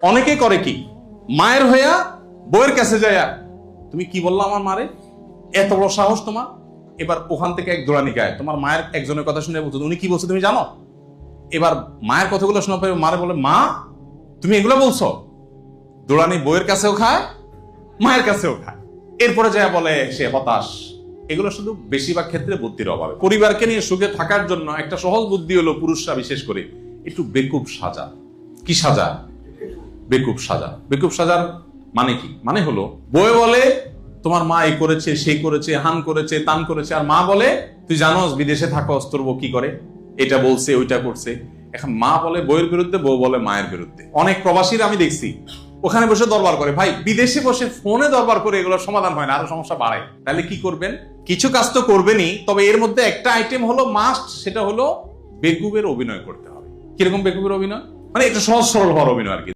অনেকে করে কি, মায়ের হইয়া বউয়ের কাছে যায়া তুমি কি বললা আমার মারে, এত বড় সাহস তোমার। এবার ওখান থেকে এক দৌড়ানি গায়, তোমার মায়ের একজনের কথা শুনে বলতো উনি কি বলছে তুমি জানো। এবার মায়ের কথাগুলো শোনা পরে মারে বলে, মা তুমি এগুলো বলছো। দৌড়ানি বউয়ের কাছেও খায়, মায়ের কাছেও খায়। এরপরে যায় বলে সে হতাশ। এগুলো শুধু বেশিরভাগ ক্ষেত্রে বুদ্ধির অভাবে। পরিবারকে নিয়ে সুখে থাকার জন্য একটা সহজ বুদ্ধি হলো, পুরুষরা বিশেষ করে একটু বেকুব সাজা। কি সাজা? বেকুব সাজা। বেকুব সাজার মানে কি? মানে হলো বউয়ে বলে তোমার মা এই করেছে, সেই করেছে, হান করেছে, তান করেছে, আর মা বলে তুই জানোস বিদেশে থাকস, তোর বউ কি করে, এটা বলছে ওইটা করছে। এখন মা বলে বউয়ের বিরুদ্ধে, বউ বলে মায়ের বিরুদ্ধে। অনেক প্রবাসীরা আমি দেখছি ওখানে বসে দরবার করে। ভাই, বিদেশে বসে ফোনে দরবার করে এগুলোর সমাধান হয় না, আরো সমস্যা বাড়ায়। তাহলে কি করবেন? কিছু কাজ তো করবেনই, তবে এর মধ্যে একটা আইটেম হলো মাস্ট, সেটা হলো বেকুবের অভিনয় করতে হবে। কিরকম বেকুবের অভিনয়? মানে একটু সহজ সরল হওয়ার অভিনয় আর কি।